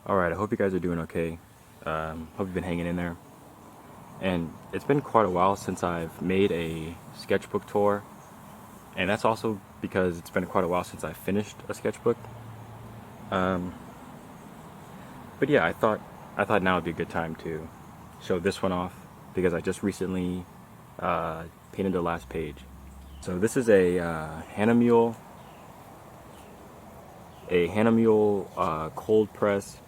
Alright, I hope you guys are doing okay. Hope you've been hanging in there. And it's been quite a while since I've made a sketchbook tour, and that's also because it's been quite a while since I finished a sketchbook. Um, but yeah, I thought now would be a good time to show this one off because I just recently painted the last page. So this is a Hannah Mule cold press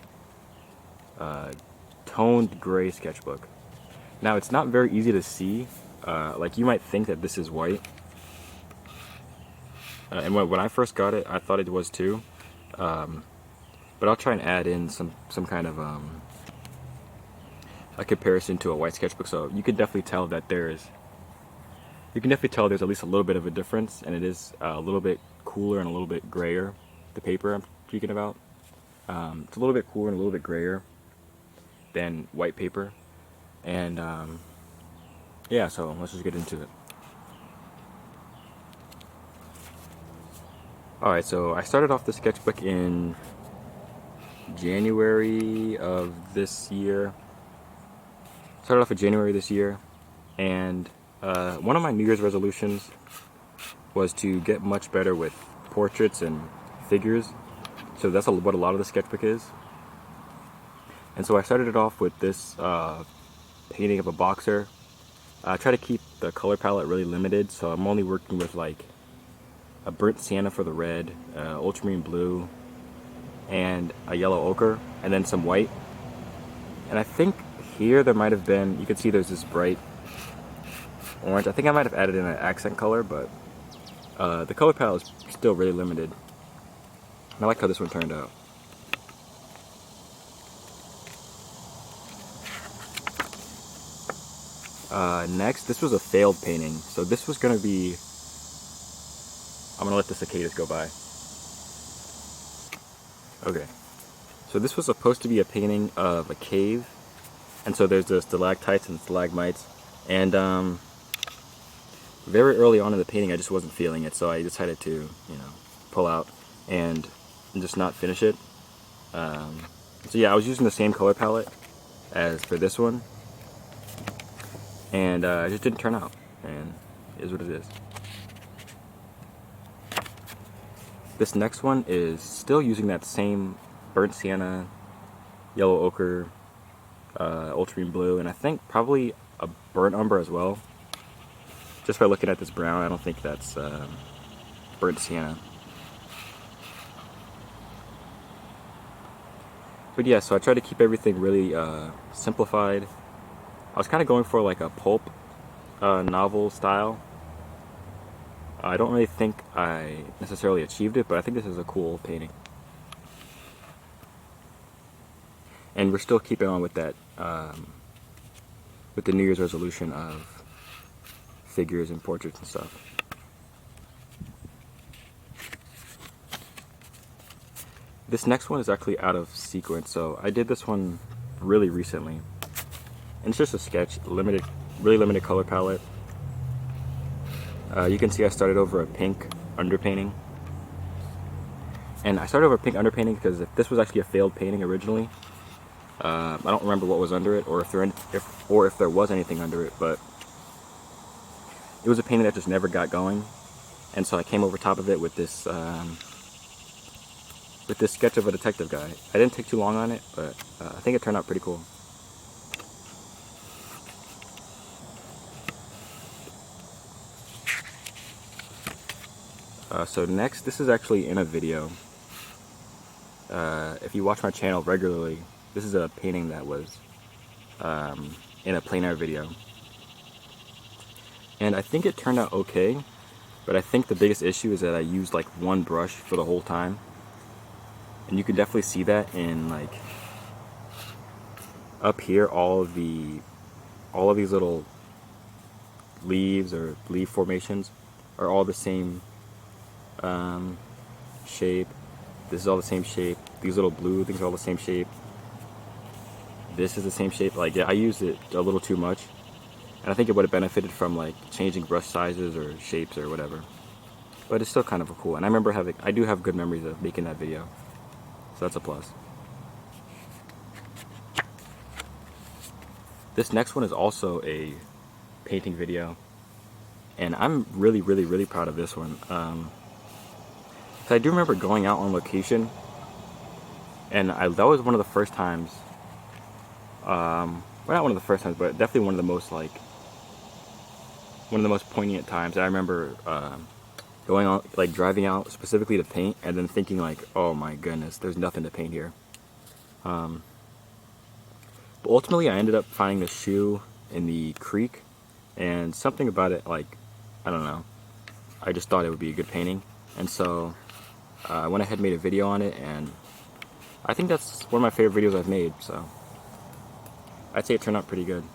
toned gray sketchbook. Now it's not very easy to see. Like you might think that this is white, and when I first got it, I thought it was too. But I'll try and add in some kind of a comparison to a white sketchbook, so you can definitely tell that there's at least a little bit of a difference, and it is a little bit cooler and a little bit grayer. The paper I'm speaking about, it's a little bit cooler and a little bit grayer than white paper, and yeah, so let's just get into it. Alright, so I started off the sketchbook in January of this year. Started off in January this year, and one of my New Year's resolutions was to get much better with portraits and figures. So that's what a lot of the sketchbook is. And so I started it off with this painting of a boxer. I try to keep the color palette really limited, so I'm only working with like a burnt sienna for the red, ultramarine blue, and a yellow ochre, and then some white. And I think here there might have been, you can see there's this bright orange. I think I might have added in an accent color, but the color palette is still really limited. And I like how this one turned out. Next, this was a failed painting. So this was going to be, I'm going to let the cicadas go by. Okay. So this was supposed to be a painting of a cave. And so there's the stalactites and stalagmites. And very early on in the painting, I just wasn't feeling it. So I decided to, pull out and just not finish it. So yeah, I was using the same color palette as for this one. And it just didn't turn out, and it is what it is. This next one is still using that same burnt sienna, yellow ochre, ultramarine blue, and I think probably a burnt umber as well. Just by looking at this brown, I don't think that's burnt sienna. But yeah, so I tried to keep everything really simplified. I was kind of going for like a pulp novel style. I don't really think I necessarily achieved it, but I think this is a cool painting. And we're still keeping on with that, with the New Year's resolution of figures and portraits and stuff. This next one is actually out of sequence, so I did this one really recently. And it's just a sketch, really limited color palette. You can see I started over a pink underpainting. And I started over a pink underpainting because if this was actually a failed painting originally, I don't remember what was under it, or if there was anything under it, but it was a painting that just never got going. And so I came over top of it with this sketch of a detective guy. I didn't take too long on it, but I think it turned out pretty cool. So next, this is actually in a video. If you watch my channel regularly, this is a painting that was in a Plein video. And I think it turned out okay, but I think the biggest issue is that I used like one brush for the whole time. And you can definitely see that in like up here, all of these little leaves or leaf formations are all the same shape. This is all the same shape. These little blue things are all the same shape. This is the same shape. Like, yeah, I used it a little too much, and I think it would have benefited from like changing brush sizes or shapes or whatever. But it's still kind of cool, and I do have good memories of making that video, so that's a plus. This next one is also a painting video, and I'm really proud of this one. So I do remember going out on location, and that was one of the first times, well, not one of the first times, but definitely one of the most poignant times. I remember going on, like driving out specifically to paint, and then thinking like, oh my goodness, there's nothing to paint here. But ultimately I ended up finding this shoe in the creek, and something about it, like, I don't know, I just thought it would be a good painting, and so I went ahead and made a video on it, and I think that's one of my favorite videos I've made, so I'd say it turned out pretty good.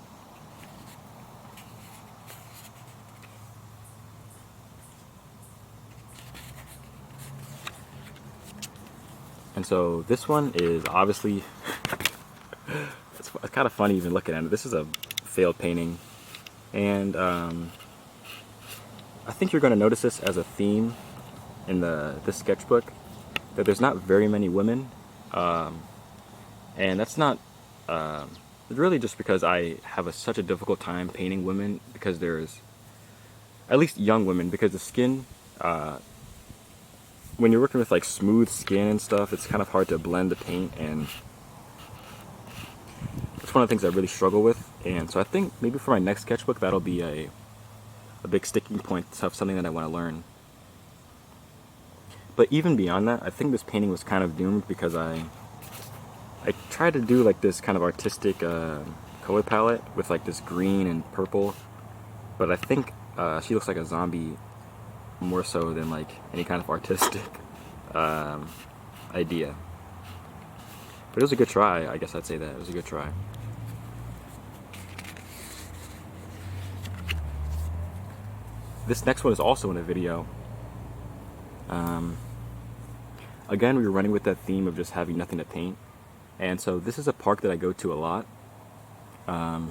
And so this one is obviously, it's kind of funny even looking at it. This is a failed painting, and I think you're going to notice this as a theme in this sketchbook, that there's not very many women, and that's not really just because I have such a difficult time painting women, because there's, at least young women, because the skin, when you're working with like smooth skin and stuff, it's kind of hard to blend the paint, and it's one of the things I really struggle with. And so I think maybe for my next sketchbook, that'll be a big sticking point, something that I want to learn. But even beyond that, I think this painting was kind of doomed, because I tried to do like this kind of artistic color palette with like this green and purple, but I think she looks like a zombie more so than like any kind of artistic idea. But it was a good try, I guess I'd say that. It was a good try. This next one is also in a video. Again, we were running with that theme of just having nothing to paint. And so this is a park that I go to a lot. But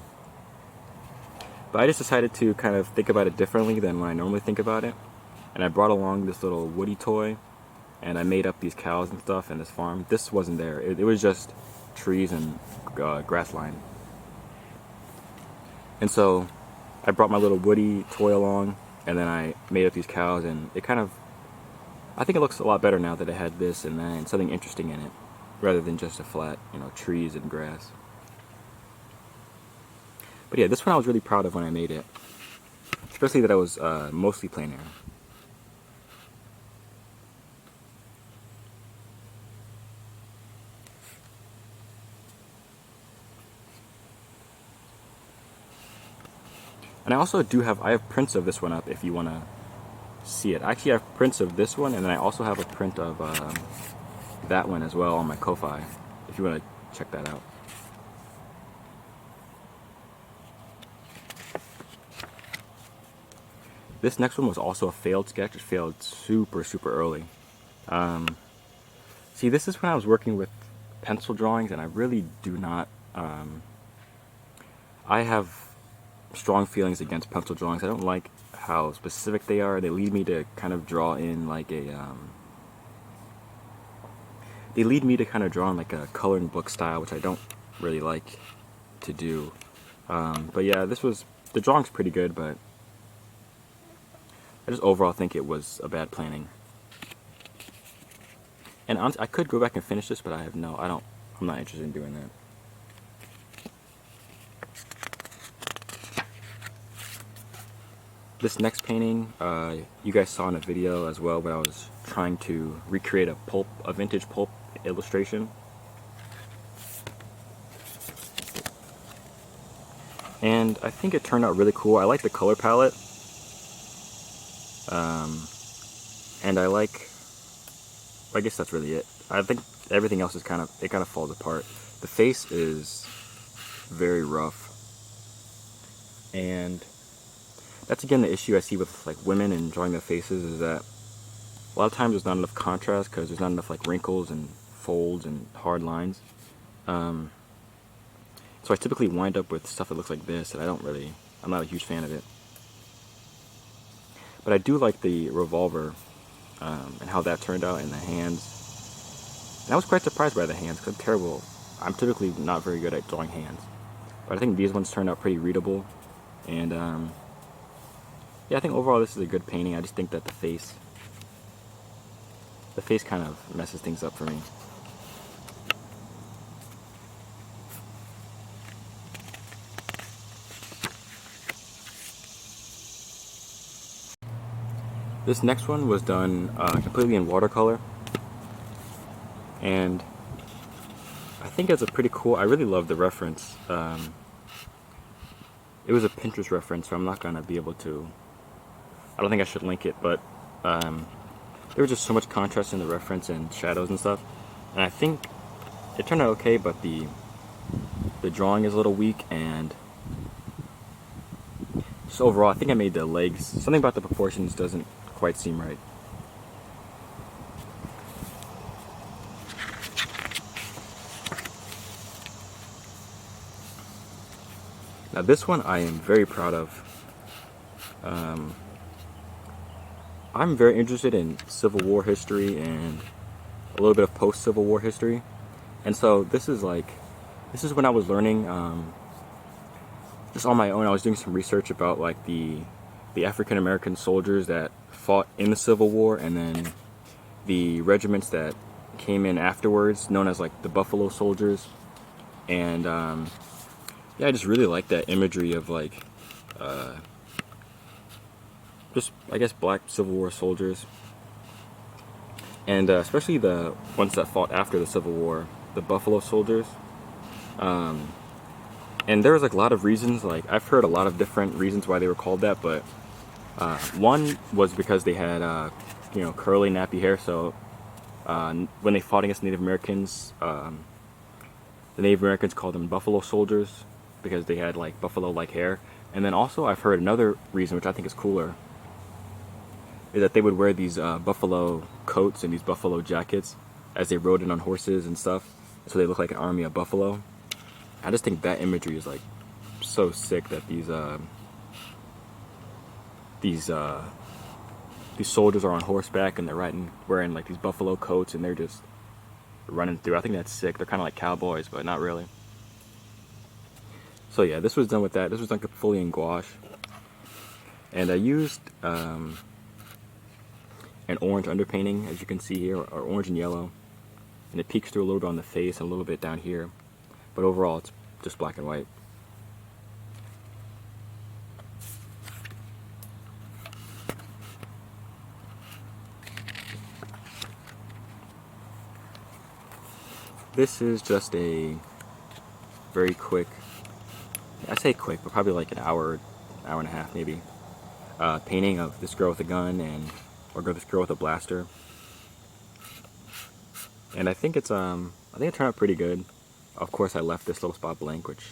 I just decided to kind of think about it differently than when I normally think about it. And I brought along this little Woody toy, and I made up these cows and stuff in this farm. This wasn't there. It was just trees and grass line. And so I brought my little Woody toy along, and then I made up these cows, and it kind of, I think it looks a lot better now that it had this and that and something interesting in it, rather than just a flat, trees and grass. But yeah, this one I was really proud of when I made it, especially that I was mostly plein air. And I also I have prints of this one up if you want to see it. I actually have prints of this one, and then I also have a print of that one as well on my Ko-Fi, if you want to check that out. This next one was also a failed sketch. It failed super early. See, this is when I was working with pencil drawings, and I really do not, I have strong feelings against pencil drawings. I don't like how specific they are. They lead me to kind of draw in like they lead me to kind of draw in like a coloring book style, which I don't really like to do. But yeah, the drawing's pretty good, but I just overall think it was a bad planning. And honestly, I could go back and finish this, but I'm not interested in doing that. This next painting, you guys saw in a video as well, where I was trying to recreate a vintage pulp illustration. And I think it turned out really cool. I like the color palette. And I guess that's really it. I think everything else is kind of falls apart. The face is very rough. And that's again the issue I see with like women and drawing their faces, is that a lot of times there's not enough contrast because there's not enough like wrinkles and folds and hard lines. So I typically wind up with stuff that looks like this, and I'm not a huge fan of it. But I do like the revolver and how that turned out, in the hands. And I was quite surprised by the hands, because I'm typically not very good at drawing hands. but I think these ones turned out pretty readable. And yeah, I think overall this is a good painting. I just think that the face kind of messes things up for me. This next one was done completely in watercolor, and I think it's a pretty cool. I really love the reference. It was a Pinterest reference, so I'm not gonna be able to. I don't think I should link it, but there was just so much contrast in the reference and shadows and stuff, and I think it turned out okay. But the drawing is a little weak, and just overall, I think I made the legs. Something about the proportions doesn't quite seem right. Now this one I am very proud of. I'm very interested in Civil War history and a little bit of post-Civil War history. And so this is when I was learning, just on my own, I was doing some research about like the African American soldiers that fought in the Civil War, and then the regiments that came in afterwards, known as like the Buffalo Soldiers. And yeah, I just really like that imagery of like just, I guess, black Civil War soldiers, and especially the ones that fought after the Civil War, the Buffalo Soldiers. And there was like a lot of reasons. Like I've heard a lot of different reasons why they were called that, but one was because they had curly, nappy hair. So when they fought against Native Americans, the Native Americans called them Buffalo Soldiers because they had like buffalo-like hair. And then also I've heard another reason, which I think is cooler, is that they would wear these buffalo coats and these buffalo jackets as they rode in on horses and stuff, so they look like an army of buffalo. I just think that imagery is like so sick, that these soldiers are on horseback and they're wearing like these buffalo coats and they're just running through. I think that's sick. They're kind of like cowboys, but not really. So yeah, this was done with that. This was done fully in gouache, and I used an orange underpainting, as you can see here, or orange and yellow, and it peeks through a little bit on the face and a little bit down here, but overall it's just black and white. This is just a very quick, I say quick, but probably like an hour and a half maybe, painting of this girl with a gun or this girl with a blaster. And I think it turned out pretty good. Of course I left this little spot blank, which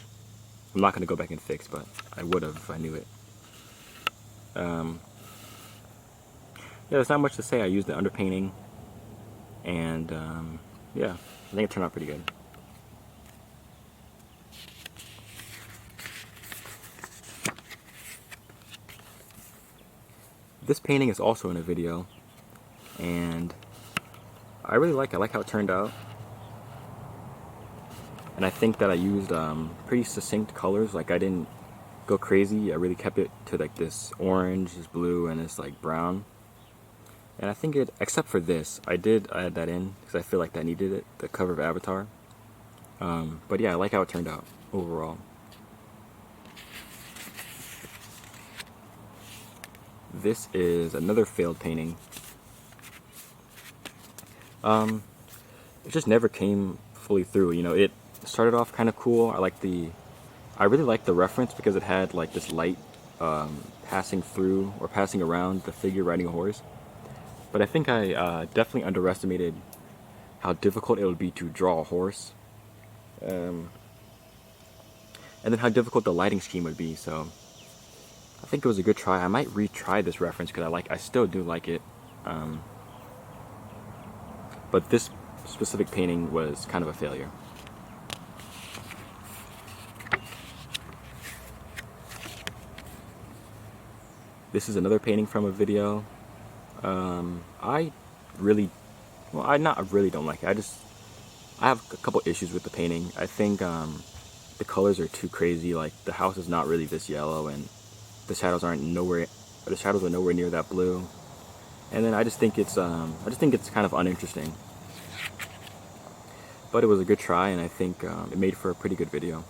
I'm not going to go back and fix, but I would have if I knew it. Yeah, there's not much to say. I used the underpainting, and yeah, I think it turned out pretty good. This painting is also in a video, and I really like it. I like how it turned out. And I think that I used pretty succinct colors. Like I didn't go crazy. I really kept it to like this orange, this blue, and this like brown. And I think except for this, I did add that in because I feel like that needed it, the cover of Avatar. But yeah, I like how it turned out overall. This is another failed painting. It just never came fully through. It started off kind of cool. I really liked the reference because it had like this light passing through or passing around the figure riding a horse. But I think I definitely underestimated how difficult it would be to draw a horse, and then how difficult the lighting scheme would be. So I think it was a good try. I might retry this reference because I still do like it. But this specific painting was kind of a failure. This is another painting from a video. I not really don't like it. I have a couple issues with the painting. I think the colors are too crazy. Like the house is not really this yellow, and the shadows are nowhere near that blue. And then I just think it's kind of uninteresting. But it was a good try, and I think it made for a pretty good video.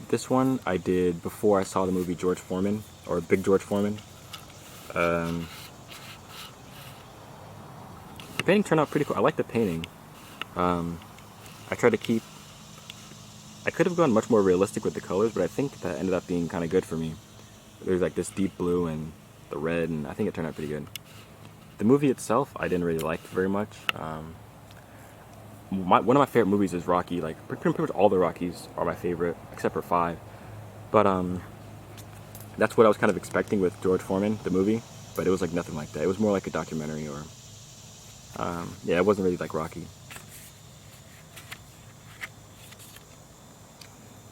This one I did before I saw the movie George Foreman, or Big George Foreman. The painting turned out pretty cool. I like the painting. I tried to keep... I could have gone much more realistic with the colors, but I think that ended up being kind of good for me. There's like this deep blue and the red, and I think it turned out pretty good. The movie itself, I didn't really like very much. One of my favorite movies is Rocky. Like pretty much all the Rockies are my favorite, except for 5. But that's what I was kind of expecting with George Foreman, the movie. But it was like nothing like that. It was more like a documentary, or yeah, it wasn't really like Rocky.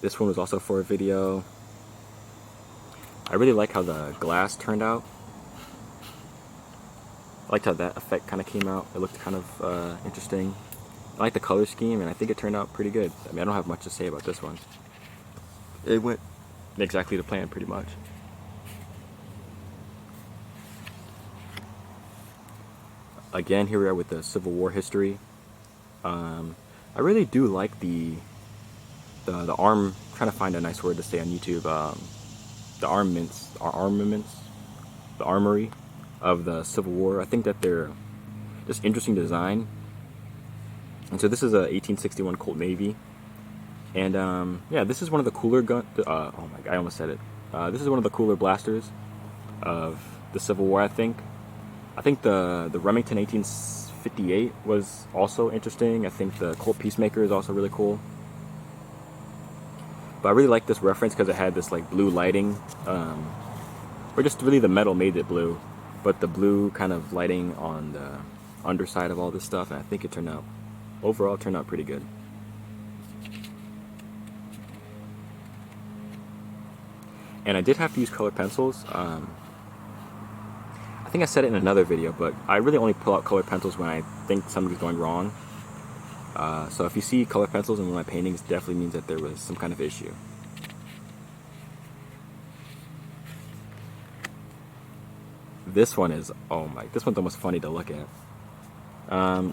This one was also for a video. I really like how the glass turned out. I liked how that effect kind of came out. It looked kind of interesting. I like the color scheme, and I think it turned out pretty good. I mean, I don't have much to say about this one. It went exactly to plan, pretty much. Again, here we are with the Civil War history. I really do like the arm. I'm trying to find a nice word to say on YouTube. The armaments, the armory of the Civil War. I think that they're just interesting design. And so this is a 1861 Colt Navy, and yeah, this is one of the cooler gun. Oh my God, I almost said it. This is one of the cooler blasters of the Civil War. I think the Remington 1858 was also interesting. I think the Colt Peacemaker is also really cool. But I really like this reference because it had this like blue lighting, or just really the metal made it blue, but the blue kind of lighting on the underside of all this stuff, and I think it turned out. Overall, it turned out pretty good. And I did have to use colored pencils. I think I said it in another video, but I really only pull out colored pencils when I think something's going wrong. So if you see colored pencils in one of my paintings, it definitely means that there was some kind of issue. This one is, oh my, this one's almost funny to look at.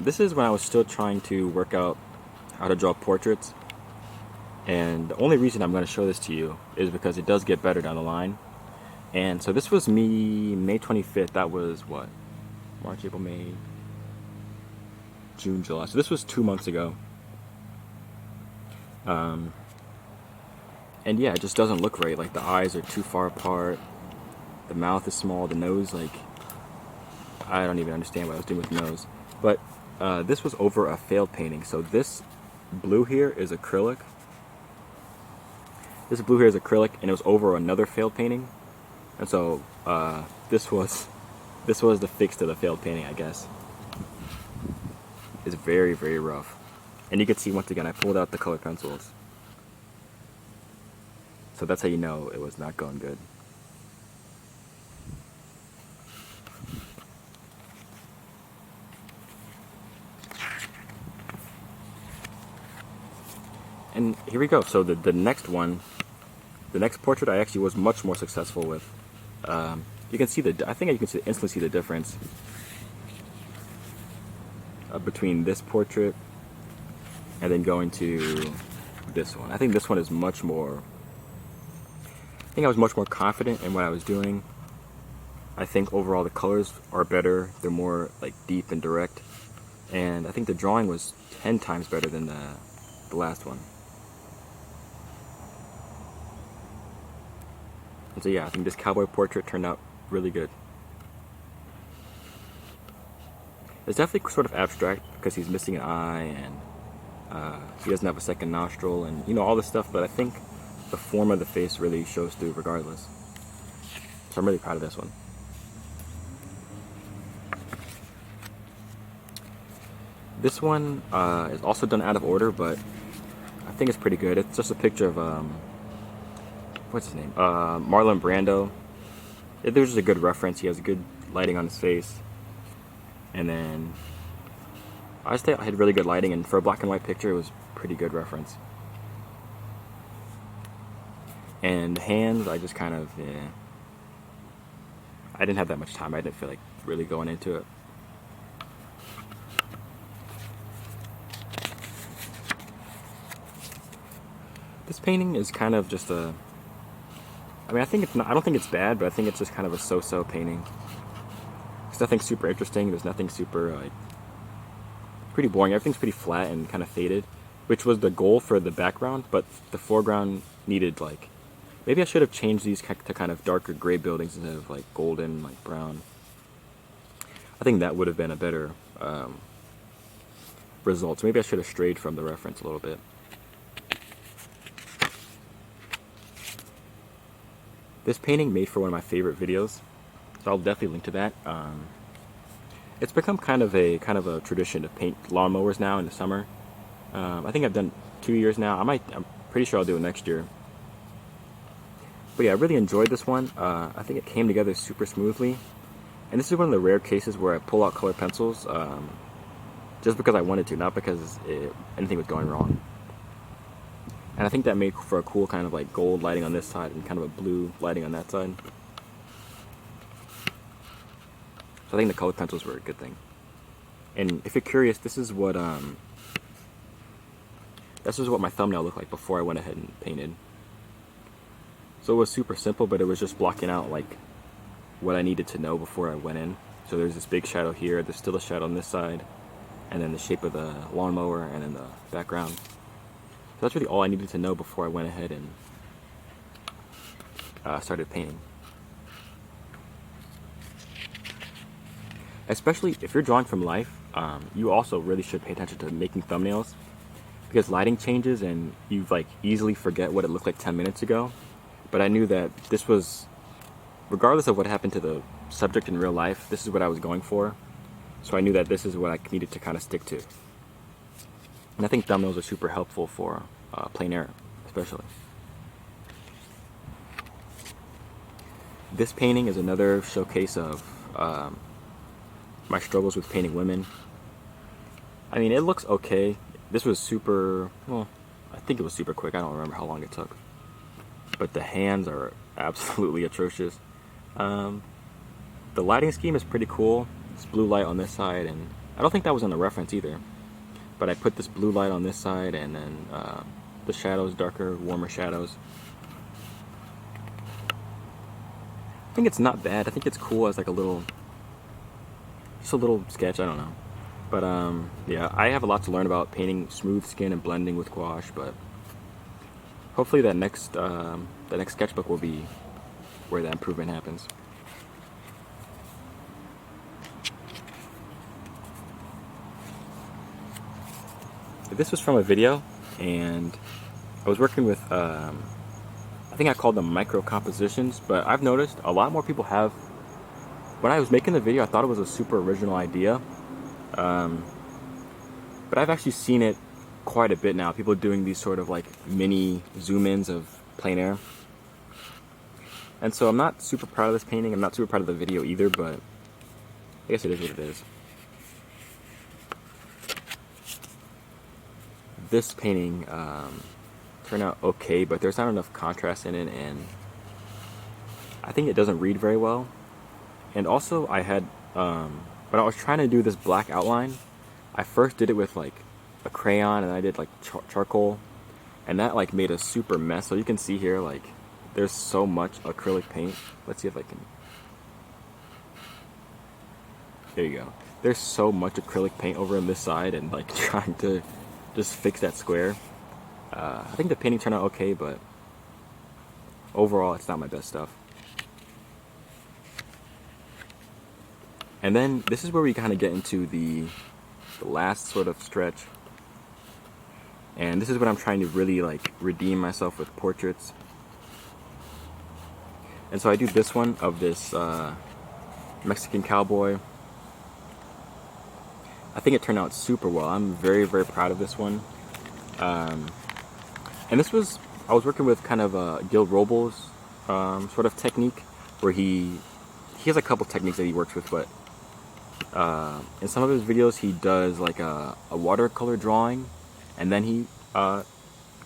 This is when I was still trying to work out how to draw portraits, and the only reason I'm going to show this to you is because it does get better down the line. And so this was me, May 25th, that was what? March, April, May, June, July. So this was 2 months ago. And yeah, it just doesn't look right. Like the eyes are too far apart, the mouth is small, the nose, like, I don't even understand what I was doing with the nose. But this was over a failed painting. So this blue here is acrylic. This blue here is acrylic, and it was over another failed painting. And so this was the fix to the failed painting, I guess. It's very, very rough. And you can see, once again, I pulled out the colored pencils. So that's how you know it was not going good. And here we go. So the next one, the next portrait, I actually was much more successful with. You can see I think you can instantly see the difference between this portrait and then going to this one. I think this one is much more. I think I was much more confident in what I was doing. I think overall the colors are better. They're more like deep and direct, and I think the drawing was 10 times better than the last one. And so yeah, I think this cowboy portrait turned out really good. It's definitely sort of abstract because he's missing an eye, and he doesn't have a second nostril, and you know, all this stuff, but I think the form of the face really shows through regardless. So I'm really proud of this one. This one is also done out of order, but I think it's pretty good. It's just a picture of what's his name? Marlon Brando. There's just a good reference. He has good lighting on his face. And then I just thought I had really good lighting, and for a black and white picture, it was pretty good reference. And hands, I just kind of, yeah. I didn't have that much time. I didn't feel like really going into it. This painting is kind of just a, I mean, I think it's not, I don't think it's bad, but I think it's just kind of a so-so painting. There's nothing super interesting. There's nothing super, like, pretty boring. Everything's pretty flat and kind of faded, which was the goal for the background, but the foreground needed, like, maybe I should have changed these to kind of darker gray buildings instead of, like, golden, like, brown. I think that would have been a better result. So maybe I should have strayed from the reference a little bit. This painting made for one of my favorite videos, so I'll definitely link to that. It's become kind of a tradition to paint lawnmowers now in the summer. I think I've done 2 years now. I'm pretty sure I'll do it next year. But yeah, I really enjoyed this one. I think it came together super smoothly. And this is one of the rare cases where I pull out colored pencils just because I wanted to, not because anything was going wrong. And I think that made for a cool kind of like gold lighting on this side and kind of a blue lighting on that side. So I think the colored pencils were a good thing. And if you're curious, this is what my thumbnail looked like before I went ahead and painted. So it was super simple, but it was just blocking out like what I needed to know before I went in. So there's this big shadow here, there's still a shadow on this side, and then the shape of the lawnmower, and then the background. So that's really all I needed to know before I went ahead and started painting. Especially if you're drawing from life, you also really should pay attention to making thumbnails, because lighting changes and you like easily forget what it looked like 10 minutes ago. But I knew that this was, regardless of what happened to the subject in real life, this is what I was going for. So I knew that this is what I needed to kind of stick to. And I think thumbnails are super helpful for plein air, especially. This painting is another showcase of my struggles with painting women. I mean, it looks okay. This was super, well, I think it was super quick. I don't remember how long it took. But the hands are absolutely atrocious. The lighting scheme is pretty cool. It's blue light on this side, and I don't think that was in the reference either. But I put this blue light on this side, and then the shadows, darker, warmer shadows. I think it's not bad. I think it's cool as like a little, just a little sketch. I don't know. But yeah, I have a lot to learn about painting smooth skin and blending with gouache. But hopefully that next sketchbook will be where that improvement happens. This was from a video, and I was working with, I think I called them micro compositions, but I've noticed a lot more people have, when I was making the video, I thought it was a super original idea, but I've actually seen it quite a bit now, people doing these sort of like mini zoom-ins of plein air. And so I'm not super proud of this painting, I'm not super proud of the video either, but I guess it is what it is. This painting turned out okay, but there's not enough contrast in it, and I think it doesn't read very well. And also I had, when I was trying to do this black outline, I first did it with like a crayon, and I did like charcoal, and that like made a super mess. So you can see here, like, there's so much acrylic paint. Let's see if I can, there you go. There's so much acrylic paint over on this side, and like trying to just fix that square. I think the painting turned out okay, but overall it's not my best stuff. And then this is where we kind of get into the last sort of stretch. And this is what I'm trying to really like redeem myself with portraits. And so I do this one of this Mexican cowboy. I think it turned out super well. I'm very, very proud of this one. And this was, I was working with kind of Gil Robles sort of technique, where he has a couple techniques that he works with, but In some of his videos, he does like a watercolor drawing, and then he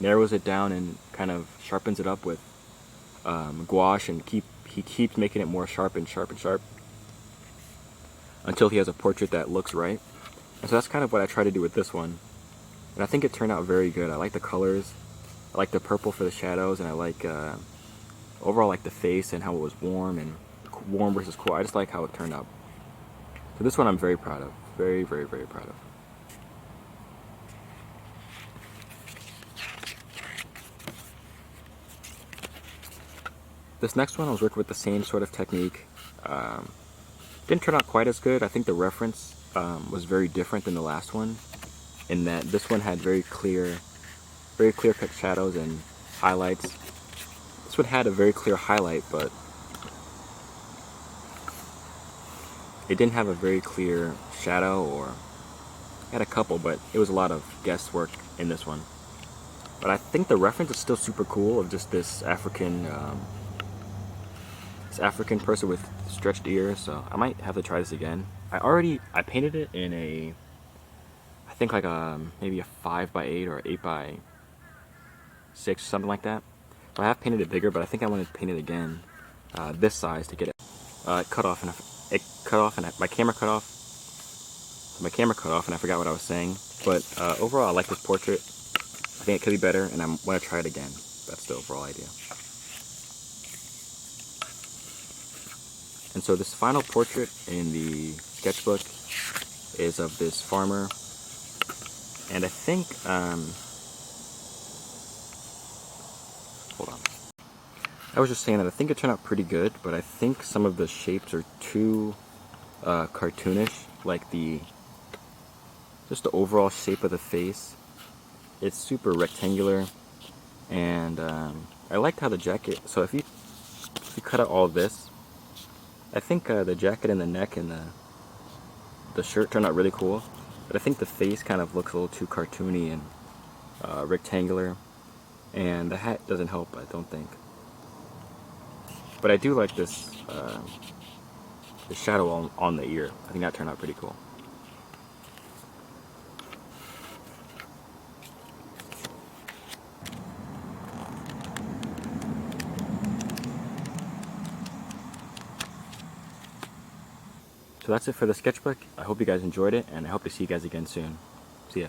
narrows it down and kind of sharpens it up with gouache, and he keeps making it more sharp and sharp and sharp until he has a portrait that looks right. And so that's kind of what I try to do with this one. And I think it turned out very good. I like the colors. I like the purple for the shadows, and I like overall like the face and how it was warm and warm versus cool. I just like how it turned out. So this one I'm very proud of. Very, very, very proud of. This next one I was working with the same sort of technique. Didn't turn out quite as good. I think the reference was very different than the last one, in that this one had very clear cut shadows and highlights. This one had a very clear highlight, but it didn't have a very clear shadow, or it had a couple, but it was a lot of guesswork in this one. But I think the reference is still super cool, of just this African person with stretched ears, so I might have to try this again. I painted it in I think like maybe a 5x8 or 8x6, something like that. So I have painted it bigger, but I think I want to paint it again, this size, to get it cut off, and my camera cut off. My camera cut off, and I forgot what I was saying. But overall, I like this portrait. I think it could be better, and I want to try it again. That's the overall idea. And so this final portrait in the sketchbook is of this farmer, and I think, hold on. I was just saying that I think it turned out pretty good, but I think some of the shapes are too cartoonish, like just the overall shape of the face. It's super rectangular, and I liked how the jacket, so if you cut out all of this, I think the jacket and the neck and the shirt turned out really cool, but I think the face kind of looks a little too cartoony and rectangular, and the hat doesn't help, I don't think. But I do like this the shadow on the ear. I think that turned out pretty cool. So that's it for the sketchbook. I hope you guys enjoyed it, and I hope to see you guys again soon. See ya.